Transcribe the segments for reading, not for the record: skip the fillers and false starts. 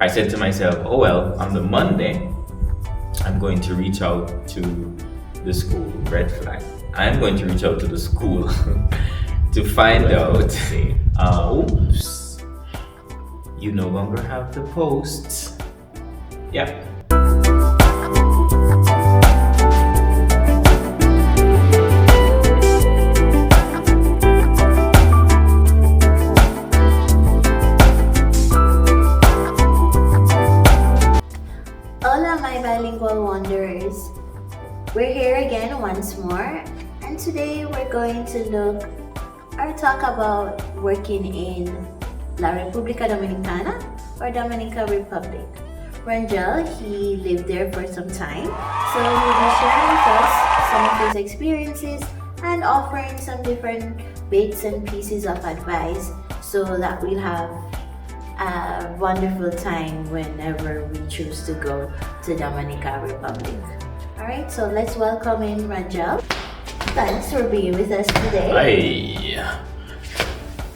I said to myself, oh well, on the Monday, I'm going to reach out to the school, red flag. I'm going to reach out to the school to find out, oops, you no longer have the posts. Yeah. Hola, my bilingual wanderers. We're here again once more, and today we're going to look or talk about working in La República Dominicana or Dominican Republic. Ranjel, he lived there for some time, so he'll be sharing with us some of his experiences and offering some different bits and pieces of advice so that we'll have a wonderful time whenever we choose to go to Dominican Republic. Alright, so let's welcome in Ranjel. Thanks for being with us today. Hi.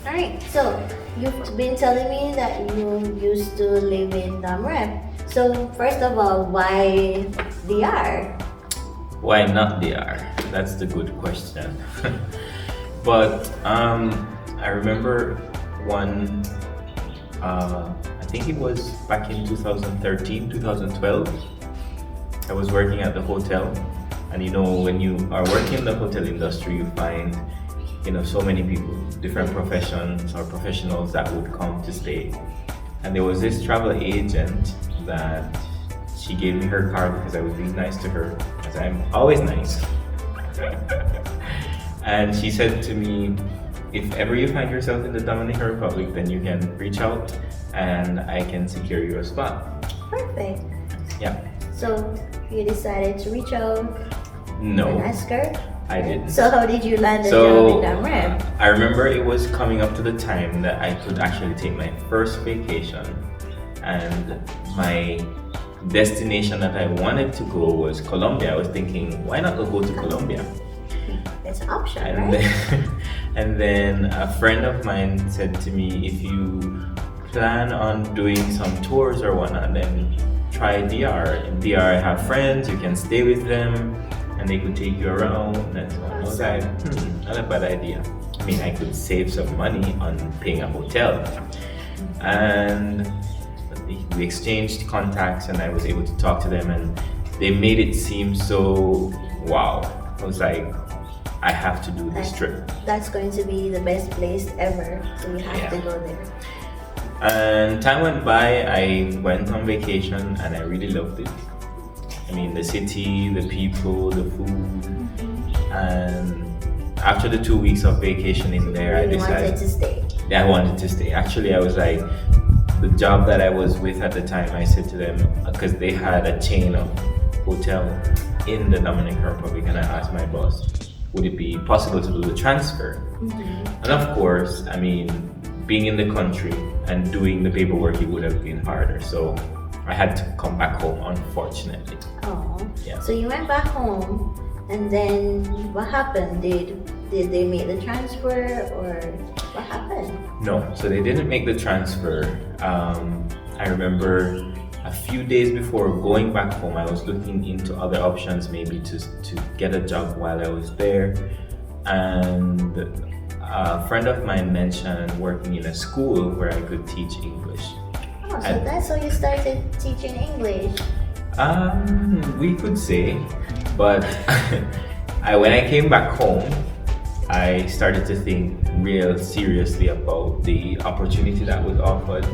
Alright, so you've been telling me that you used to live in Dom Rep. So first of all, why DR? Why not DR? That's the good question. But I remember one, I think it was back in 2013, 2012. I was working at the hotel, and when you are working in the hotel industry, you find so many people, different professions or professionals that would come to stay. And there was this travel agent that she gave me her card because I was being nice to her, because I'm always nice. And she said to me, if ever you find yourself in the Dominican Republic, then you can reach out and I can secure you a spot. Perfect. Yeah. So you decided to reach out No, and ask her? I didn't. So how did you land a job in Dom Rep? I remember it was coming up to the time that I could actually take my first vacation, and my destination that I wanted to go was Colombia. I was thinking, why not go to Colombia? It's an option, And right? and then a friend of mine said to me, if you plan on doing some tours or whatnot, then try DR. In DR, I have friends, you can stay with them, and they could take you around. And so I was like, not a bad idea. I mean, I could save some money on paying a hotel. And we exchanged contacts, and I was able to talk to them, and they made it seem so wow. I was like, I have to do this trip. That's going to be the best place ever, so you have to go there. And time went by, I went on vacation, and I really loved it. I mean, the city, the people, the food. And after the 2 weeks of vacation in there, I decided wanted to stay. Yeah, I wanted to stay. Actually, I was like, the job that I was with at the time, I said to them, because they had a chain of hotel in the Dominican Republic, and I asked my boss, would it be possible to do the transfer? And of course, I mean, being in the country and doing the paperwork, it would have been harder. So I had to come back home, unfortunately. Oh, Yeah. So you went back home, and then what happened? Did they make the transfer, or what happened? No, so they didn't make the transfer. I remember a few days before going back home, I was looking into other options, maybe to get a job while I was there. And a friend of mine mentioned working in a school where I could teach English. Oh, so that's how you started teaching English. We could say, but when I came back home, I started to think real seriously about the opportunity that was offered,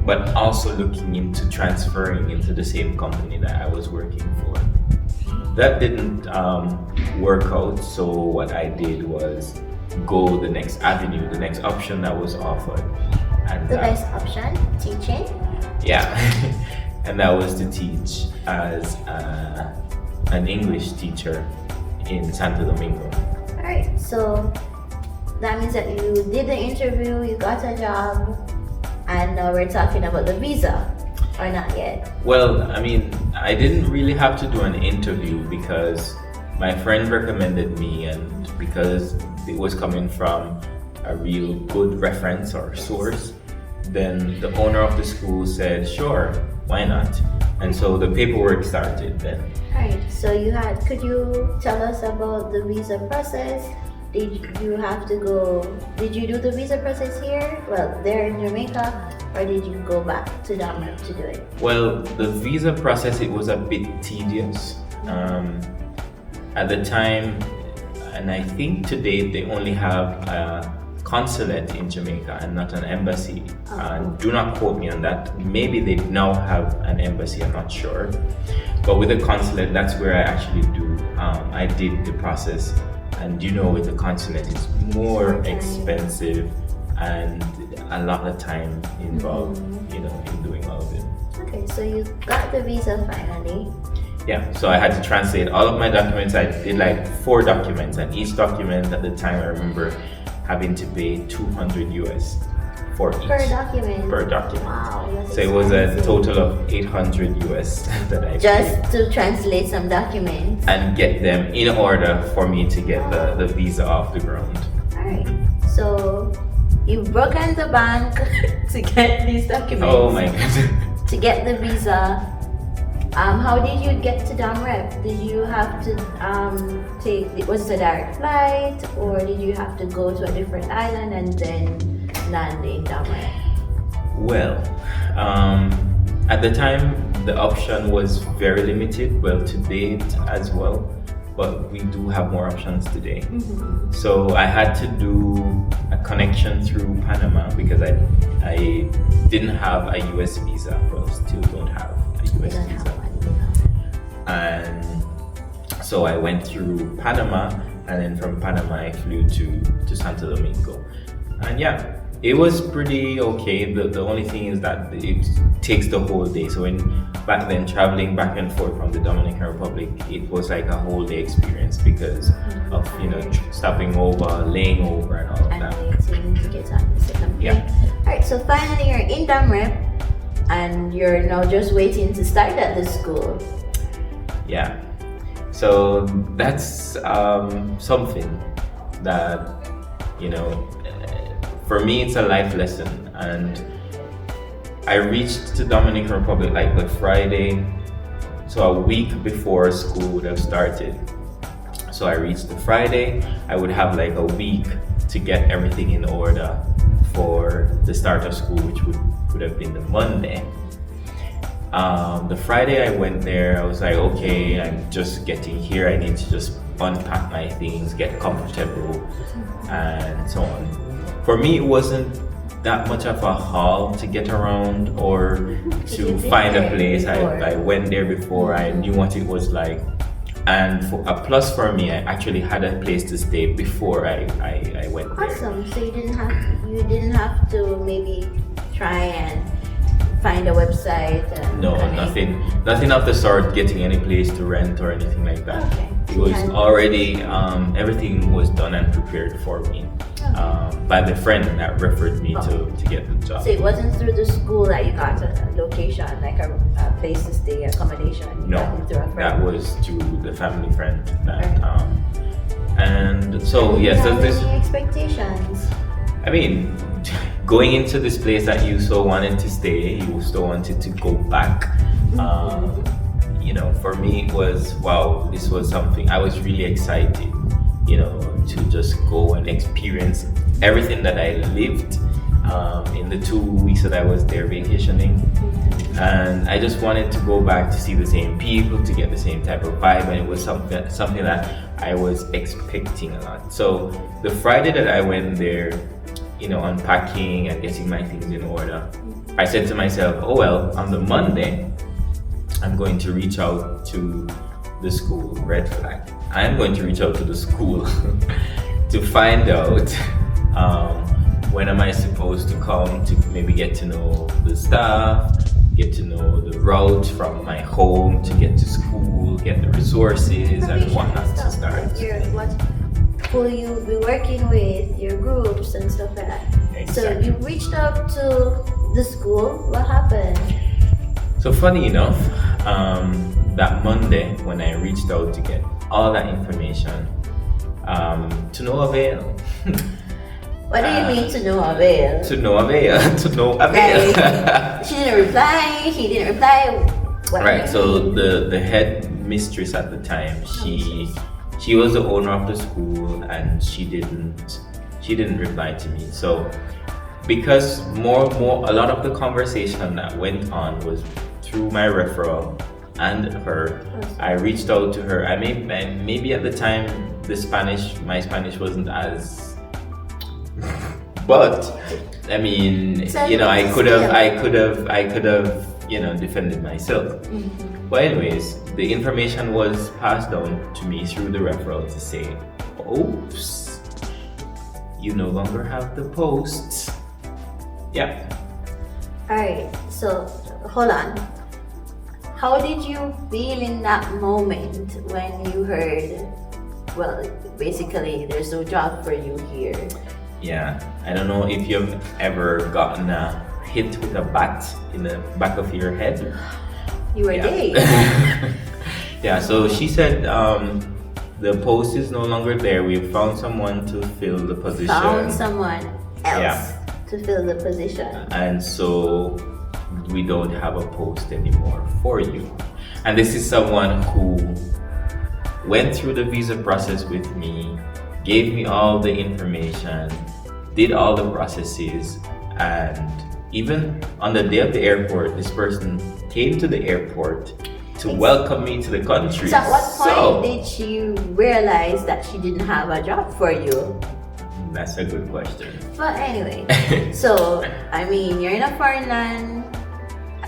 but also looking into transferring into the same company that I was working for. That didn't work out, so what I did was go the next avenue, the next option that was offered. And The best option, teaching? yeah, and that was to teach as an English teacher in Santo Domingo. Alright, so that means that you did the interview, you got a job, and now we're talking about the visa, or not yet? Well, I mean, I didn't really have to do an interview because my friend recommended me, and because it was coming from a real good reference or source, then the owner of the school said, sure, why not? And so the paperwork started then. Alright, so could you tell us about the visa process? Did you do the visa process here? Well, there in Jamaica, or did you go back to Dominic to do it? Well, the visa process, it was a bit tedious. At the time, and I think to date, they only have a consulate in Jamaica and not an embassy. Do not quote me on that. Maybe they now have an embassy, I'm not sure. But with the consulate, that's where I actually I did the process. And with the consulate, it's more expensive and a lot of time involved, in doing all of it. Okay, so you got the visa finally. Yeah, so I had to translate all of my documents. I did like 4 documents, and each document at the time I remember having to pay 200 US for each. Per document? Per document. Wow, that's so it was a total of 800 US that I just paid. To translate some documents? And get them in order for me to get the visa off the ground. Alright, so you've broken the bank to get these documents. Oh my God. To get the visa. How did you get to Dam Rep? Did you have to was it a direct flight, or did you have to go to a different island and then land in Dam Rep? Well, at the time the option was very limited, well, to date as well, but we do have more options today. So I had to do a connection through Panama because I didn't have a US visa, well, still don't have a US visa. And so I went through Panama, and then from Panama I flew to Santo Domingo. And yeah, it was pretty okay. The only thing is that it takes the whole day. So back then traveling back and forth from the Dominican Republic, it was like a whole day experience because of stopping over, laying over, and all of that. And to get on the second plane. Yeah. Alright, so finally you're in Dam Rep, and you're now just waiting to start at the school. Yeah, so that's something that, for me it's a life lesson. And I reached the Dominican Republic like the Friday, so a week before school would have started. So I reached the Friday, I would have like a week to get everything in order for the start of school, which would have been the Monday. The Friday I went there, I was like, okay, I'm just getting here. I need to just unpack my things, get comfortable, and so on. For me, it wasn't that much of a haul to get around or to find a place. I went there before, I knew what it was like. And for a plus for me, I actually had a place to stay before I went there. Awesome. So you didn't have to maybe try and find a website. No, nothing of the sort. Getting any place to rent or anything like that. Okay. It was already everything was done and prepared for me by the friend that referred me to get the job. So it wasn't through the school that you got a location, like a place to stay, accommodation. No, that was to the family friend. And so yes, there's any expectations. I mean, going into this place that you so wanted to stay, you still wanted to go back. For me it was, wow, this was something. I was really excited, to just go and experience everything that I lived in the 2 weeks that I was there vacationing. And I just wanted to go back to see the same people, to get the same type of vibe, and it was something that I was expecting a lot. So the Friday that I went there, unpacking and getting my things in order, I said to myself, oh well, on the Monday, I'm going to reach out to the school, red flag. I'm going to reach out to the school to find out when am I supposed to come to maybe get to know the staff, get to know the route from my home to get to school, get the resources and whatnot to start. Who you'll be working with, your groups and stuff like that. Exactly. So you reached out to the school. What happened? So funny enough, that Monday when I reached out to get all that information, to no avail. What do you mean to no avail? To no avail. To no avail. Like, she didn't reply. He didn't reply. What do Right. you So mean? the head mistress at the time, she was the owner of the school, and she didn't reply to me. So because a lot of the conversation that went on was through my referral and her, I reached out to her. Maybe at the time my Spanish wasn't as, but I mean, you know, I could have, you know, defended myself. But anyways, the information was passed down to me through the referral to say, oops, you no longer have the posts. Yeah. Alright, so hold on. How did you feel in that moment when you heard, well, basically there's no job for you here? Yeah, I don't know if you've ever gotten a hit with a bat in the back of your head. You were Yeah. there. Yeah, so she said the post is no longer there. We found someone to fill the position. Found someone else Yeah. to fill the position. And so we don't have a post anymore for you. And this is someone who went through the visa process with me, gave me all the information, did all the processes, and even on the day of the airport, this person came to the airport to welcome me to the country. So at what point did she realize that she didn't have a job for you? That's a good question. But anyway, so I mean, you're in a foreign land.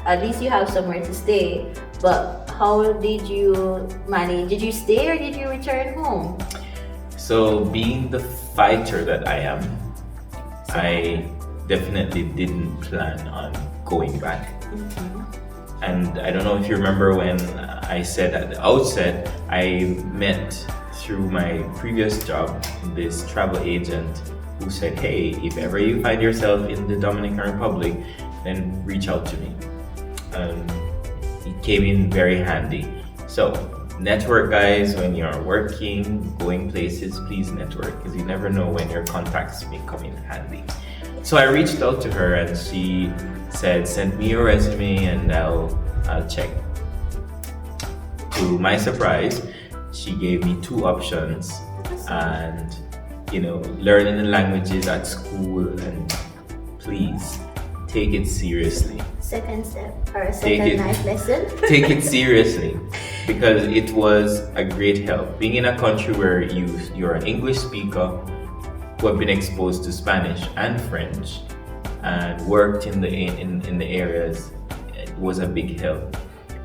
At least you have somewhere to stay. But how did you manage? Did you stay or did you return home? So being the fighter that I am, I definitely didn't plan on going back. And I don't know if you remember when I said at the outset, I met through my previous job this travel agent who said, hey, if ever you find yourself in the Dominican Republic, then reach out to me. It came in very handy. So network, guys. When you're working, going places, please network, because you never know when your contacts may come in handy. So I reached out to her and she said, send me your resume and I'll check. To my surprise, she gave me 2 options, and you know, learning the languages at school, and please take it seriously. Second step or a Take second it. life lesson? Take it seriously, because it was a great help. Being in a country where you're an English speaker who have been exposed to Spanish and French and worked in the areas, it was a big help.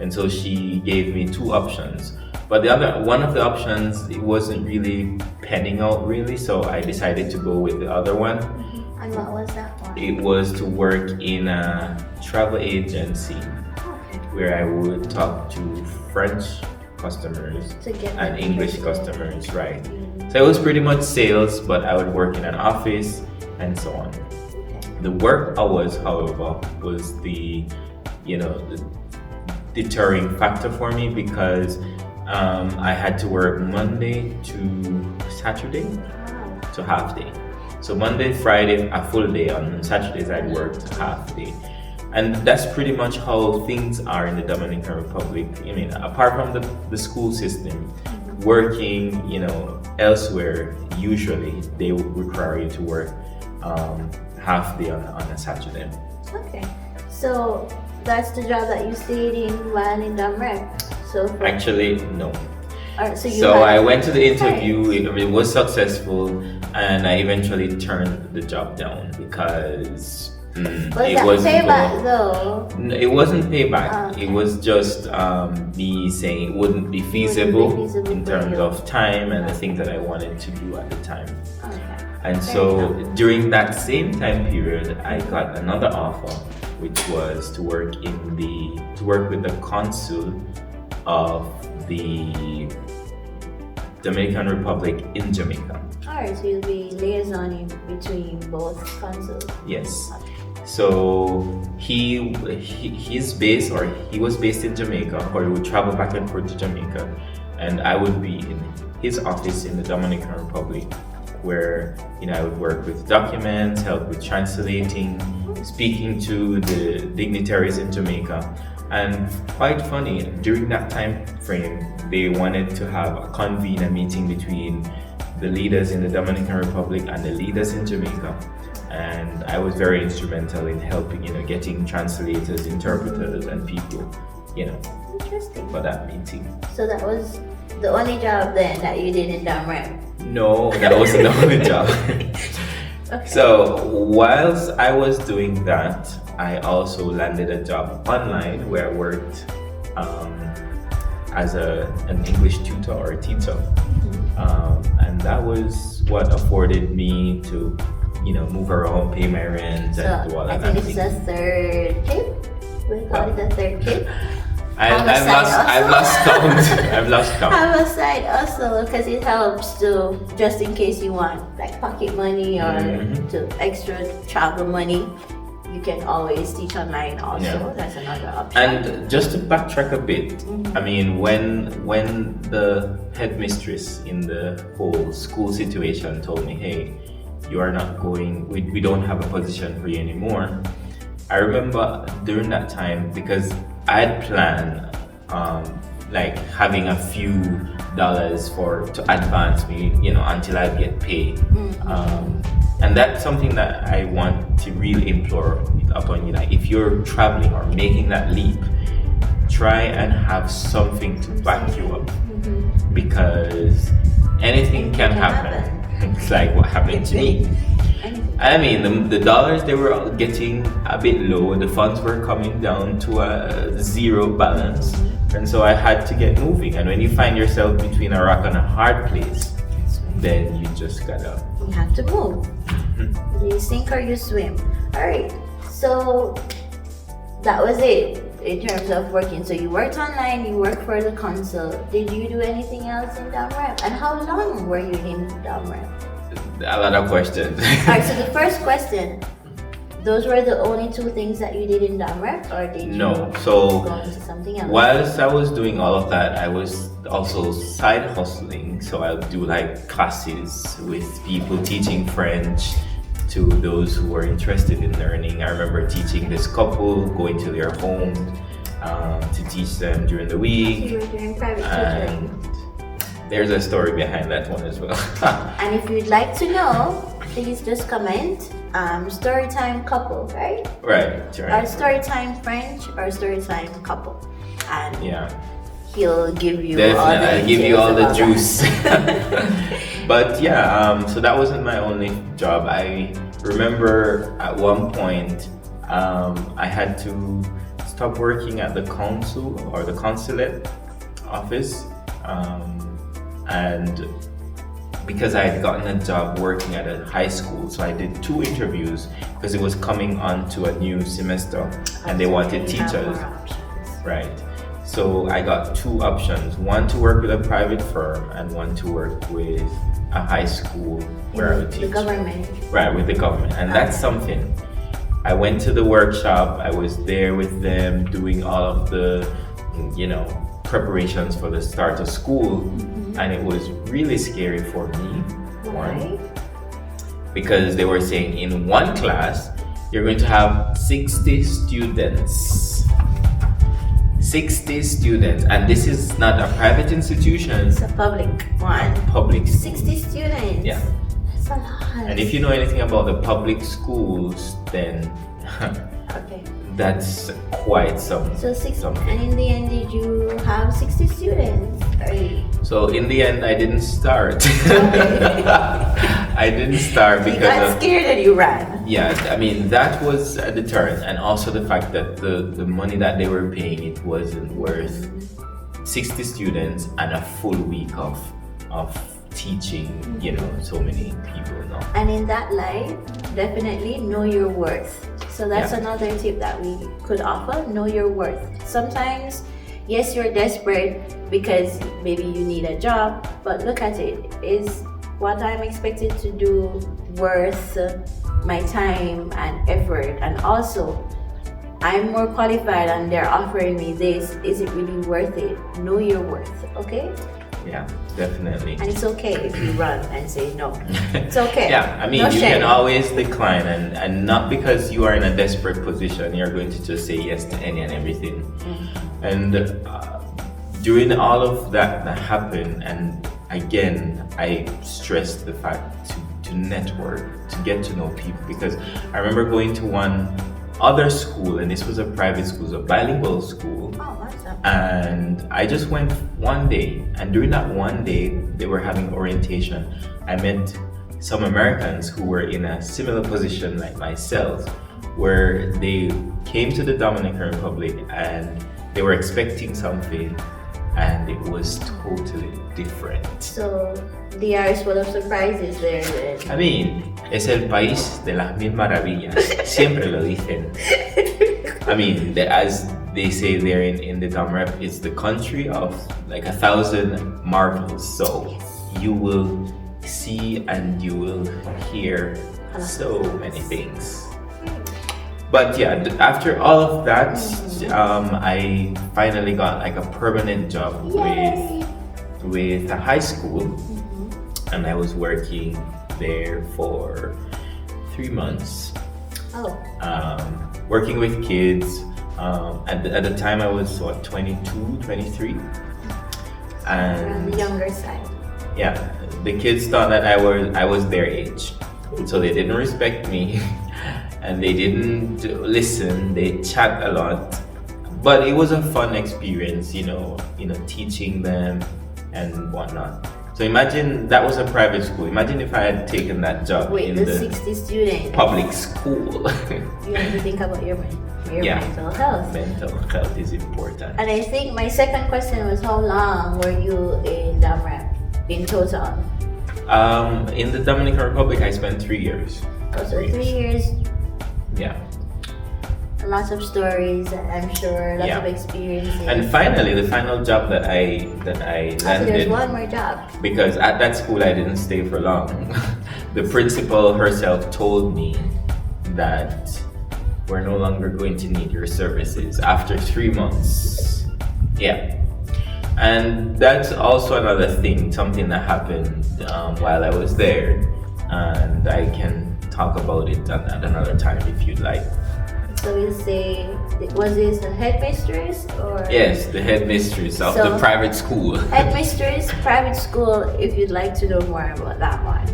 And so she gave me 2 options. But one of the options, it wasn't really panning out really, so I decided to go with the other one. And what was that one? It was to work in a travel agency where I would talk to French customers To get and them English interested. customers, right? So it was pretty much sales, but I would work in an office and so on. The work hours, however, was the deterring factor for me, because I had to work Monday to Saturday, so half day. So Monday, Friday, a full day. On Saturdays, I'd work half day. And that's pretty much how things are in the Dominican Republic. I mean, apart from the school system, working, you know, elsewhere, usually they would require you to work half day on a Saturday. Okay. So that's the job that you stayed in while in Domrep. So Actually, no. so I went to the interview. It was successful, and I eventually turned the job down because it wasn't payback though. It wasn't payback. Okay. It was just me saying it wouldn't be feasible, in for terms you. of time and the things that I wanted to do at the time. Okay. And Fair so enough. during that same time period, I got another offer, which was to work with the consul of the Dominican Republic in Jamaica. Alright, so you'll be liaisoning between both consuls. Yes. So he was based in Jamaica, or he would travel back and forth to Jamaica, and I would be in his office in the Dominican Republic where I would work with documents, help with translating, speaking to the dignitaries in Jamaica. And quite funny, during that time frame, they wanted to convene a meeting between the leaders in the Dominican Republic and the leaders in Jamaica. And I was very instrumental in helping, getting translators, interpreters, and people, Interesting. for that meeting. So that was the only job then that you did in Damram? No, that wasn't the only job. Okay. So whilst I was doing that, I also landed a job online where I worked as an English tutor or teacher. And that was what afforded me to, move around, pay my rent, and do all I that. think it's the third kid. We call it the third kid. I've lost count. I've lost count. Have a side also because it helps to, just in case you want like pocket money or to extra travel money, you can always teach online also. Yeah. That's another option. And just to backtrack a bit, I mean, when the headmistress in the whole school situation told me, hey, you are not going, we don't have a position for you anymore. I remember during that time, because I had planned like having a few dollars to advance me, until I get paid. And that's something that I want to really implore upon you. Like, if you're traveling or making that leap, try and have something to back you up, because anything can happen. It's like what happened to me. I mean, the dollars, they were getting a bit low. The funds were coming down to a zero balance. And so I had to get moving. And when you find yourself between a rock and a hard place, then you just gotta... You have to move. You sink or you swim. Alright, so that was it in terms of working. So you worked online, you worked for the consul. Did you do anything else in Damram? And how long were you in Damram? A lot of questions. Alright, so the first question, those were the only two things that you did in Damram, or did you go into something else? Whilst I was doing all of that, I was also side hustling. So I'll do like classes with people, teaching French to those who were interested in learning. I remember teaching this couple, going to their home to teach them during the week. So you were doing private tutoring. There's a story behind that one as well. And if you'd like to know, please just comment. Storytime couple, right? Right. Or storytime French or storytime couple. And yeah, he'll give you definitely. all the I'll give you all the details juice. But yeah, so that wasn't my only job. I remember at one point I had to stop working at the consul or the consulate office. And because I had gotten a job working at a high school, so I did 2 interviews because it was coming on to a new semester and they wanted teachers. Right. So I got 2 options, one to work with a private firm and one to work with a high school where I would teach. The government. Right, with the government. And that's something. I went to the workshop, I was there with them doing all of the, preparations for the start of school, and it was really scary for me. Why? Because they were saying in one class you're going to have 60 students. 60 students, and this is not a private institution. It's a public one. Public. 60 students. Yeah. That's a lot. And if you know anything about the public schools, then okay. That's quite something. So 60, and in the end, did you have 60 students? So in the end, I didn't start. I didn't start because you got scared and you ran. Yeah, I mean that was a deterrent, and also the fact that the money that they were paying, it wasn't worth 60 students and a full week of teaching, so many people. No. And in that light, definitely know your worth. So that's another tip that we could offer. Know your worth. Sometimes, yes, you're desperate because maybe you need a job, but look at it. Is what I'm expected to do worth my time and effort? And also, I'm more qualified and they're offering me this. Is it really worth it? Know your worth, okay? Yeah, definitely. And it's okay if you run and say no. It's okay. Yeah, I mean, No you shame. can always decline, and not because you are in a desperate position, you're going to just say yes to any and everything. And during all of that happened, and again, I stressed the fact to network, to get to know people, because I remember going to one other school, and this was a private school, a bilingual school. Oh, what's up? And I just went one day, and during that one day, they were having orientation. I met some Americans who were in a similar position like myself, where they came to the Dominican Republic and they were expecting something, and it was totally different. So, DR is full of surprises there then. I mean, es el país de las mil maravillas. Siempre lo dicen. I mean, as they say there in the Dom Rep, it's the country of like 1,000 marvels. So you will see and you will hear so many things. But yeah, after all of that, I finally got like a permanent job with a high school, and I was working there for 3 months. Oh. Working with kids. At the time I was 22, 23. And On the younger side. yeah, the kids thought that I was their age. So they didn't respect me and they didn't listen, they chat a lot. But it was a fun experience, teaching them and whatnot. So imagine that was a private school. Imagine if I had taken that job in the the 60 students. public school. You have to think about your Yeah. mental health. Mental health is important. And I think my second question was, how long were you in Damrep in total? In the Dominican Republic, I spent 3 years. Oh, so 3 years, Yeah. lots of stories, I'm sure, lots of experiences. And finally, the final job that I So there's landed, one more job. because at that school I didn't stay for long. The principal herself told me that we're no longer going to need your services after 3 months. Yeah. And that's also another thing, something that happened while I was there, and I can talk about it at another time if you'd like. So you say, was this a headmistress or? Yes, the headmistress of the private school. Headmistress, private school, if you'd like to know more about that one.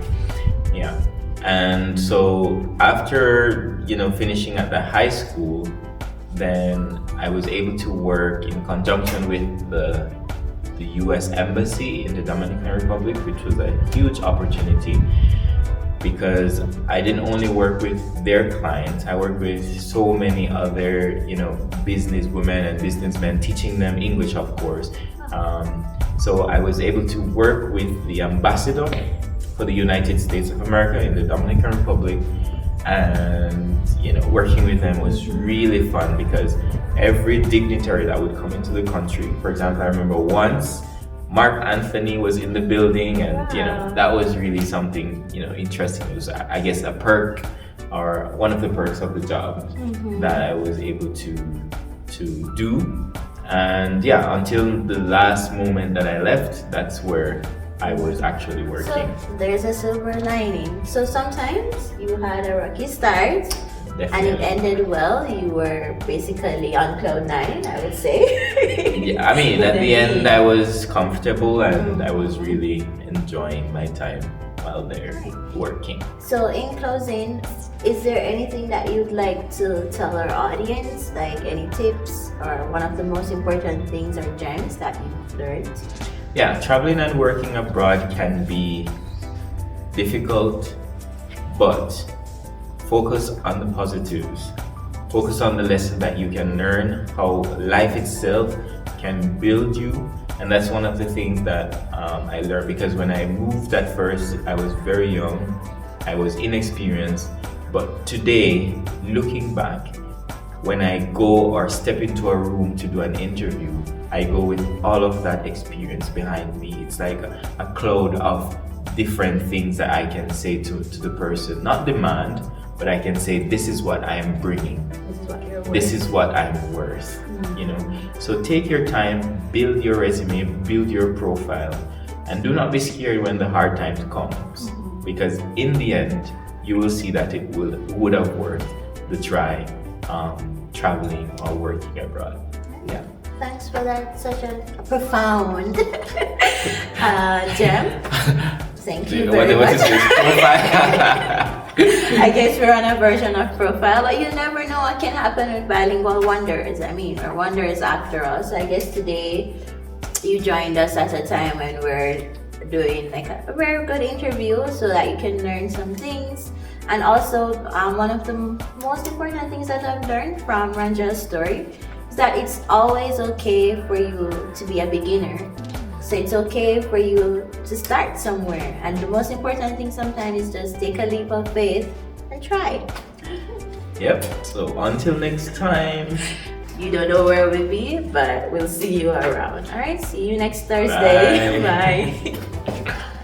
Yeah. And so after, finishing at the high school, then I was able to work in conjunction with the US Embassy in the Dominican Republic, which was a huge opportunity because I didn't only work with their clients, I worked with so many other, business women and businessmen, teaching them English, of course. So I was able to work with the ambassador for the United States of America in the Dominican Republic, and working with them was really fun because every dignitary that would come into the country, for example, I remember once Mark Anthony was in the building, and that was really something interesting. It was, I guess, a perk or one of the perks of the job that I was able to do. And yeah, until the last moment that I left, that's where I was actually working. So there's a silver lining. So sometimes you had a rocky start. Definitely. And it ended well. You were basically on cloud 9, I would say. Yeah, I mean, at the end, I was comfortable and I was really enjoying my time while there working. So, in closing, is there anything that you'd like to tell our audience? Like any tips or one of the most important things or gems that you've learned? Yeah, traveling and working abroad can be difficult, but focus on the positives. Focus on the lesson that you can learn, how life itself can build you. And that's one of the things that I learned, because when I moved at first, I was very young, I was inexperienced. But today, looking back, when I go or step into a room to do an interview, I go with all of that experience behind me. It's like a cloud of different things that I can say to the person, not demand, but I can say, this is what I am bringing. This is what you're worth. This is what I'm worth. So take your time, build your resume, build your profile, And do not be scared when the hard times comes, because in the end, you will see that it would have worth the try traveling or working abroad. Yeah. Thanks for that, such a profound gem. Thank you very What much. is this profile? I guess we're on a version of profile, but you never know what can happen with bilingual wonders. I mean, we're wonders after all. So I guess today you joined us at a time when we're doing like a very good interview so that you can learn some things. And also, one of the most important things that I've learned from Ranjel's story is that it's always okay for you to be a beginner. So it's okay for you to start somewhere. And the most important thing sometimes is just take a leap of faith and try. Yep. So until next time. You don't know where we'll be, but we'll see you around. All right, see you next Thursday. Bye. Bye.